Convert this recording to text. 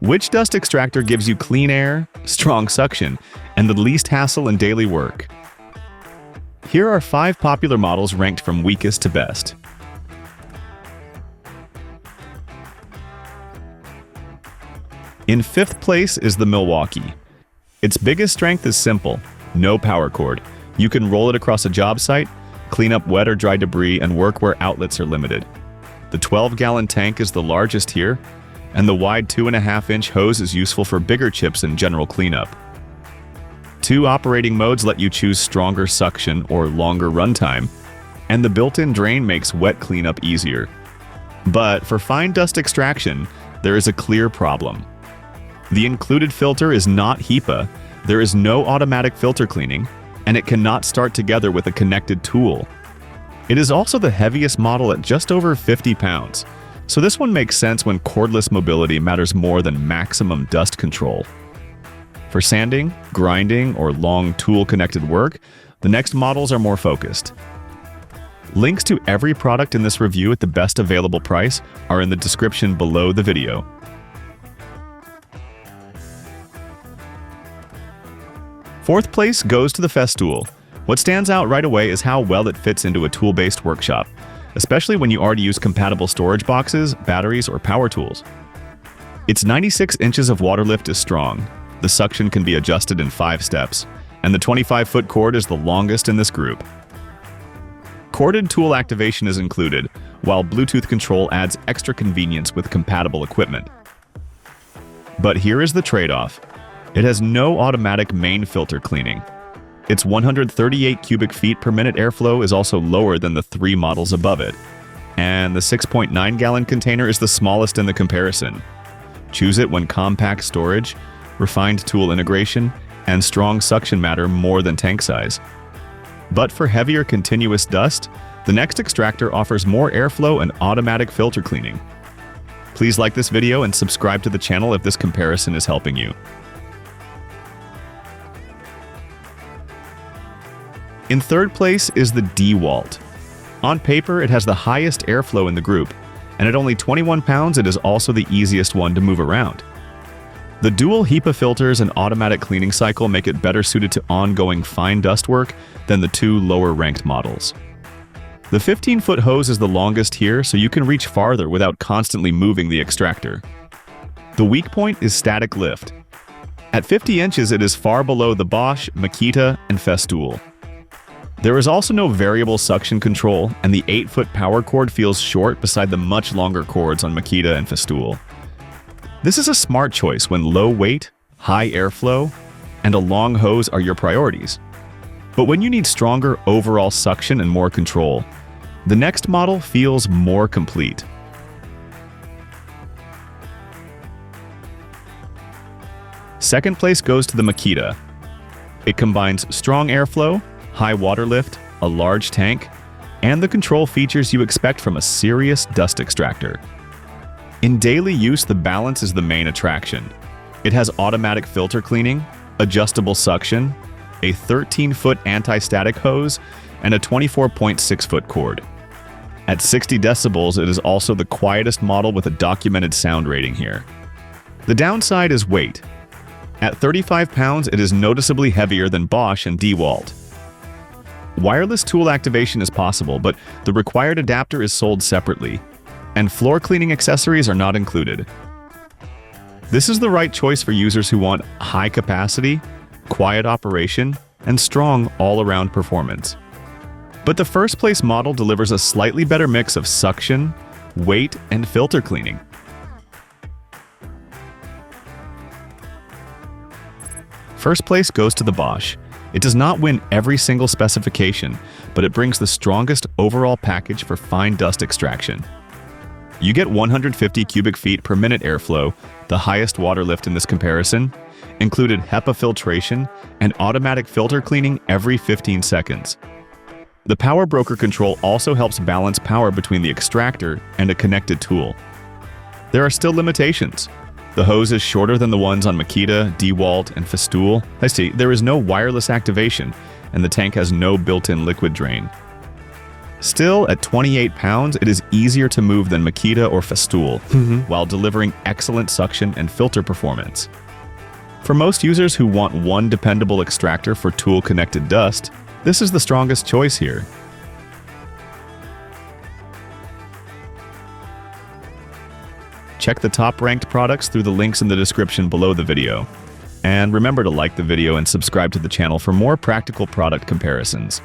Which dust extractor gives you clean air, strong suction, and the least hassle in daily work? Here are 5 popular models ranked from weakest to best. In 5th place is the Milwaukee. Its biggest strength is simple: no power cord. You can roll it across a job site, clean up wet or dry debris, and work where outlets are limited. The 12-gallon tank is the largest here, and the wide 2.5-inch hose is useful for bigger chips and general cleanup. 2 operating modes let you choose stronger suction or longer runtime, and the built-in drain makes wet cleanup easier. But for fine dust extraction, there is a clear problem. The included filter is not HEPA, there is no automatic filter cleaning, and it cannot start together with a connected tool. It is also the heaviest model at just over 50 pounds, so this one makes sense when cordless mobility matters more than maximum dust control. For sanding, grinding, or long tool-connected work, the next models are more focused. Links to every product in this review at the best available price are in the description below the video. 4th place goes to the Festool. What stands out right away is how well it fits into a tool-based workshop, especially when you already use compatible storage boxes, batteries, or power tools. Its 96 inches of water lift is strong. The suction can be adjusted in 5 steps, and the 25-foot cord is the longest in this group. Corded tool activation is included, while Bluetooth control adds extra convenience with compatible equipment. But here is the trade-off. It has no automatic main filter cleaning. Its 138 cubic feet per minute airflow is also lower than the 3 models above it, and the 6.9-gallon container is the smallest in the comparison. Choose it when compact storage, refined tool integration, and strong suction matter more than tank size. But for heavier continuous dust, the next extractor offers more airflow and automatic filter cleaning. Please like this video and subscribe to the channel if this comparison is helping you. In 3rd place is the DEWALT. On paper, it has the highest airflow in the group, and at only 21 pounds, it is also the easiest one to move around. The dual HEPA filters and automatic cleaning cycle make it better suited to ongoing fine dust work than the 2 lower-ranked models. The 15-foot hose is the longest here, so you can reach farther without constantly moving the extractor. The weak point is static lift. At 50 inches, it is far below the Bosch, Makita, and Festool. There is also no variable suction control, and the 8-foot power cord feels short beside the much longer cords on Makita and Festool. This is a smart choice when low weight, high airflow, and a long hose are your priorities. But when you need stronger overall suction and more control, the next model feels more complete. Second place goes to the Makita. It combines strong airflow, high water lift, a large tank, and the control features you expect from a serious dust extractor. In daily use, the balance is the main attraction. It has automatic filter cleaning, adjustable suction, a 13-foot anti-static hose, and a 24.6-foot cord. At 60 decibels, it is also the quietest model with a documented sound rating here. The downside is weight. At 35 pounds, it is noticeably heavier than Bosch and DEWALT. Wireless tool activation is possible, but the required adapter is sold separately, and floor cleaning accessories are not included. This is the right choice for users who want high capacity, quiet operation, and strong all-around performance. But the first place model delivers a slightly better mix of suction, weight, and filter cleaning. First place goes to the Bosch. It does not win every single specification, but it brings the strongest overall package for fine dust extraction. You get 150 cubic feet per minute airflow, the highest water lift in this comparison, included HEPA filtration, and automatic filter cleaning every 15 seconds. The power broker control also helps balance power between the extractor and a connected tool. There are still limitations. The hose is shorter than the ones on Makita, DEWALT, and Festool. There is no wireless activation, and the tank has no built-in liquid drain. Still, at 28 pounds, it is easier to move than Makita or Festool, while delivering excellent suction and filter performance. For most users who want one dependable extractor for tool-connected dust, this is the strongest choice here. Check the top-ranked products through the links in the description below the video. And remember to like the video and subscribe to the channel for more practical product comparisons.